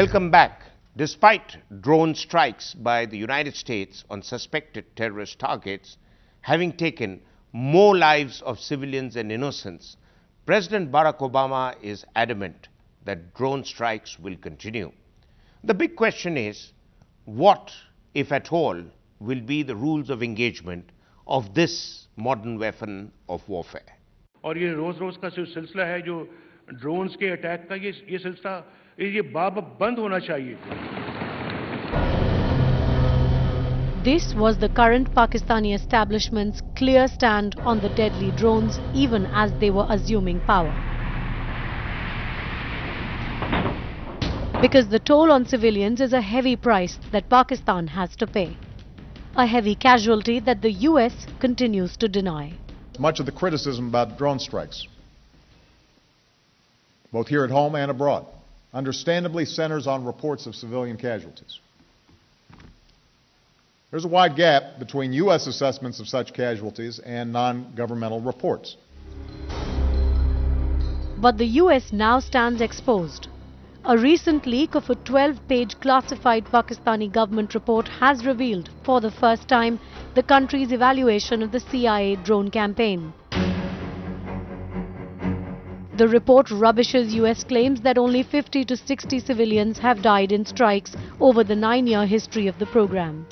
Welcome back. Despite drone strikes by the United States on suspected terrorist targets having taken more lives of civilians and innocents, President Barack Obama is adamant that drone strikes will continue. The big question is, what, if at all, will be the rules of engagement of this modern weapon of warfare? और ये रोज-रोज का जो सिलसिला है जो drones के attack का ये सिलसिला ये बंद होना चाहिए. This was the current Pakistani establishment's clear stand on the deadly drones even as they were assuming power. Because the toll on civilians is a heavy price that Pakistan has to pay. A heavy casualty that the U.S. continues to deny. Much of the criticism about drone strikes, both here at home and abroad, understandably centers on reports of civilian casualties. There's a wide gap between U.S. assessments of such casualties and non-governmental reports. But the U.S. now stands exposed. A recent leak of a 12-page classified Pakistani government report has revealed, for the first time, the country's evaluation of the CIA drone campaign. The report rubbishes U.S. claims that only 50 to 60 civilians have died in strikes over the 9-year history of the program.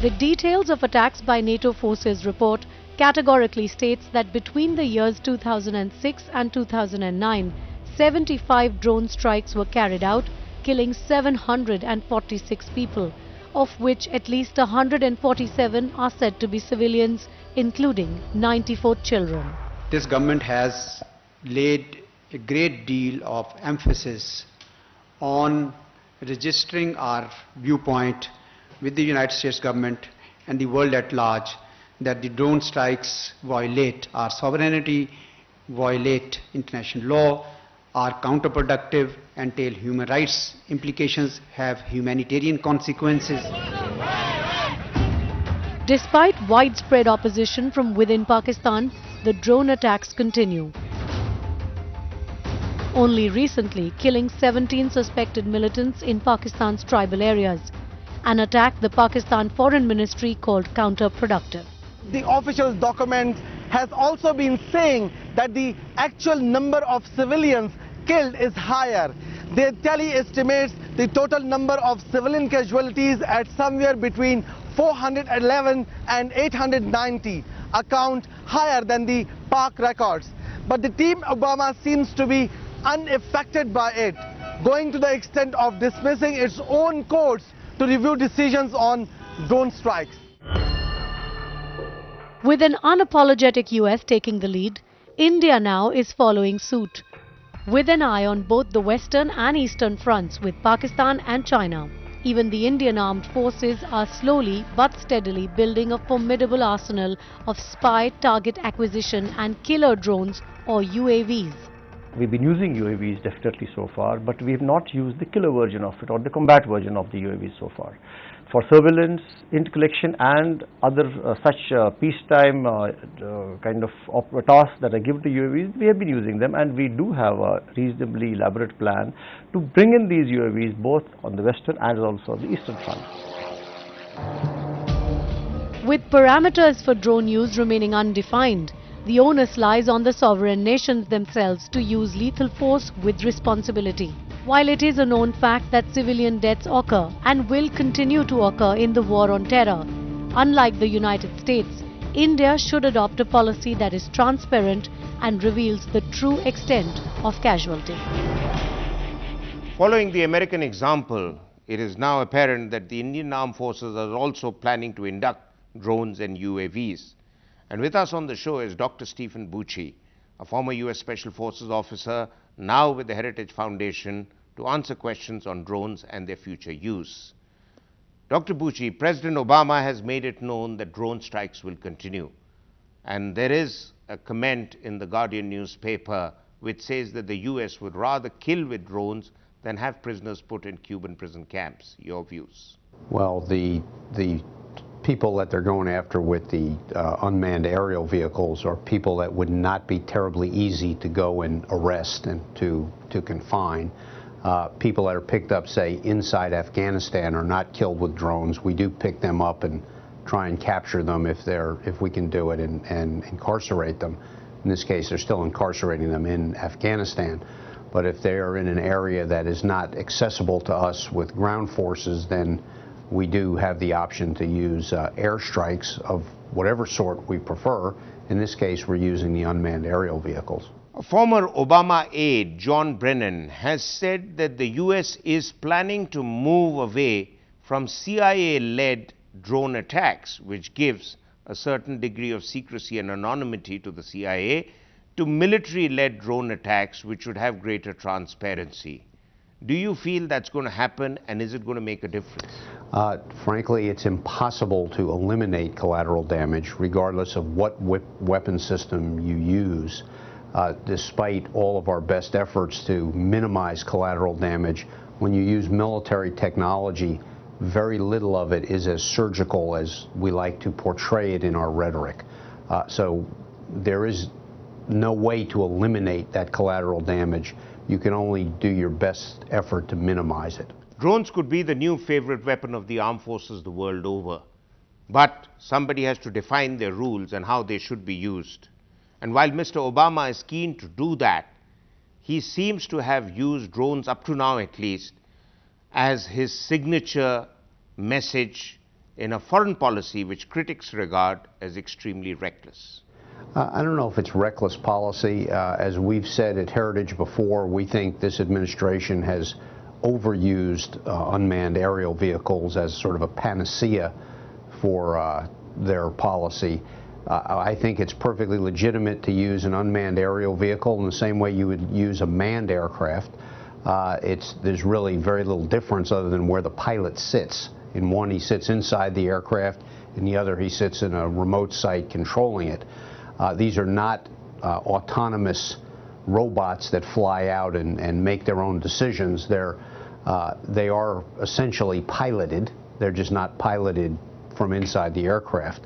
The details of attacks by NATO forces report categorically states that between the years 2006 and 2009, 75 drone strikes were carried out, killing 746 people, of which at least 147 are said to be civilians, including 94 children. This government has laid a great deal of emphasis on registering our viewpoint with the United States government and the world at large that the drone strikes violate our sovereignty, violate international law, are counterproductive, entail human rights implications, have humanitarian consequences. Despite widespread opposition from within Pakistan, the drone attacks continue. Only recently killing 17 suspected militants in Pakistan's tribal areas, an attack the Pakistan Foreign Ministry called counterproductive. The official document has also been saying that the actual number of civilians killed is higher. Their tally estimates the total number of civilian casualties at somewhere between 411 and 890, a count higher than the Pak records. But the team Obama seems to be unaffected by it, going to the extent of dismissing its own courts to review decisions on drone strikes. With an unapologetic US taking the lead, India now is following suit, with an eye on both the western and eastern fronts with Pakistan and China. Even the Indian armed forces are slowly but steadily building a formidable arsenal of spy, target acquisition and killer drones or UAVs. We've been using UAVs definitely so far, but we have not used the killer version of it or the combat version of the UAVs so far. For surveillance, intercollection and other such peacetime kind of tasks that are given to UAVs, we have been using them, and we do have a reasonably elaborate plan to bring in these UAVs both on the western and also the eastern front. With parameters for drone use remaining undefined, the onus lies on the sovereign nations themselves to use lethal force with responsibility. While it is a known fact that civilian deaths occur and will continue to occur in the war on terror, unlike the United States, India should adopt a policy that is transparent and reveals the true extent of casualty. Following the American example, it is now apparent that the Indian armed forces are also planning to induct drones and UAVs. And with us on the show is Dr. Stephen Bucci, a former U.S. Special Forces officer, now with the Heritage Foundation, to answer questions on drones and their future use. Dr. Bucci, President Obama has made it known that drone strikes will continue. And there is a comment in the Guardian newspaper which says that the U.S. would rather kill with drones than have prisoners put in Cuban prison camps. Your views? Well, the people that they're going after with the unmanned aerial vehicles are people that would not be terribly easy to go and arrest and to confine. people that are picked up, say, inside Afghanistan are not killed with drones. We do pick them up and try and capture them if we can do it, and incarcerate them. In this case, they're still incarcerating them in Afghanistan. But if they are in an area that is not accessible to us with ground forces, then we do have the option to use airstrikes of whatever sort we prefer. In this case, we're using the unmanned aerial vehicles. A former Obama aide, John Brennan, has said that the U.S. is planning to move away from CIA-led drone attacks, which gives a certain degree of secrecy and anonymity to the CIA, to military-led drone attacks, which would have greater transparency. Do you feel that's going to happen, and is it going to make a difference? Frankly, it's impossible to eliminate collateral damage, regardless of what weapon system you use. Despite all of our best efforts to minimize collateral damage, when you use military technology, very little of it is as surgical as we like to portray it in our rhetoric. So there is no way to eliminate that collateral damage. You can only do your best effort to minimize it. Drones could be the new favorite weapon of the armed forces the world over. But somebody has to define their rules and how they should be used. And while Mr. Obama is keen to do that, he seems to have used drones, up to now at least, as his signature message in a foreign policy which critics regard as extremely reckless. I don't know if it's reckless policy. As we've said at Heritage before, we think this administration has overused unmanned aerial vehicles as sort of a panacea for their policy. I think it's perfectly legitimate to use an unmanned aerial vehicle in the same way you would use a manned aircraft. There's really very little difference other than where the pilot sits. In one, he sits inside the aircraft. In the other, he sits in a remote site controlling it. These are not autonomous robots that fly out and make their own decisions. They are essentially piloted. They're just not piloted from inside the aircraft.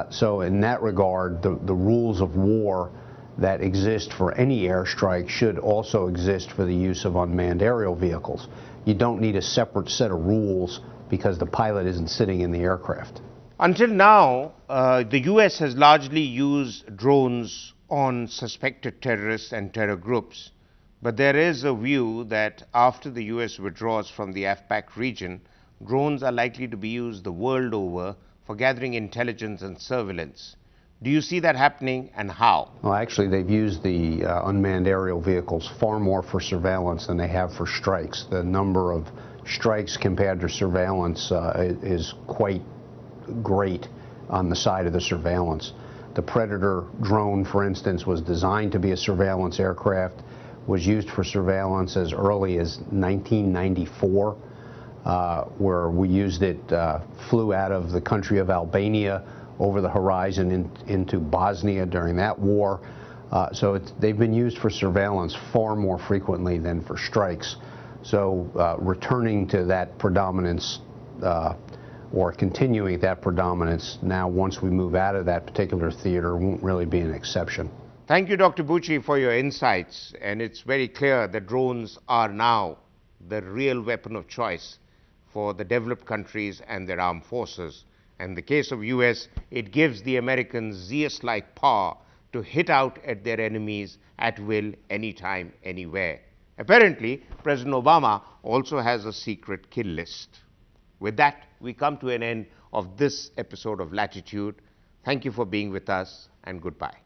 So in that regard, the rules of war that exist for any airstrike should also exist for the use of unmanned aerial vehicles. You don't need a separate set of rules because the pilot isn't sitting in the aircraft. Until now, the U.S. has largely used drones on suspected terrorists and terror groups. But there is a view that after the U.S. withdraws from the AFPAC region, drones are likely to be used the world over for gathering intelligence and surveillance. Do you see that happening, and how? Well, actually, they've used the unmanned aerial vehicles far more for surveillance than they have for strikes. The number of strikes compared to surveillance is quite great on the side of the surveillance. The Predator drone, for instance, was designed to be a surveillance aircraft, was used for surveillance as early as 1994, where we used it, flew out of the country of Albania over the horizon into Bosnia during that war. So they've been used for surveillance far more frequently than for strikes. So returning to that predominance or continuing that predominance now, once we move out of that particular theater, won't really be an exception. Thank you, Dr. Bucci, for your insights. And it's very clear that drones are now the real weapon of choice for the developed countries and their armed forces. In the case of U.S., it gives the Americans Zeus-like power to hit out at their enemies at will, anytime, anywhere. Apparently, President Obama also has a secret kill list. With that, we come to an end of this episode of Latitude. Thank you for being with us, and goodbye.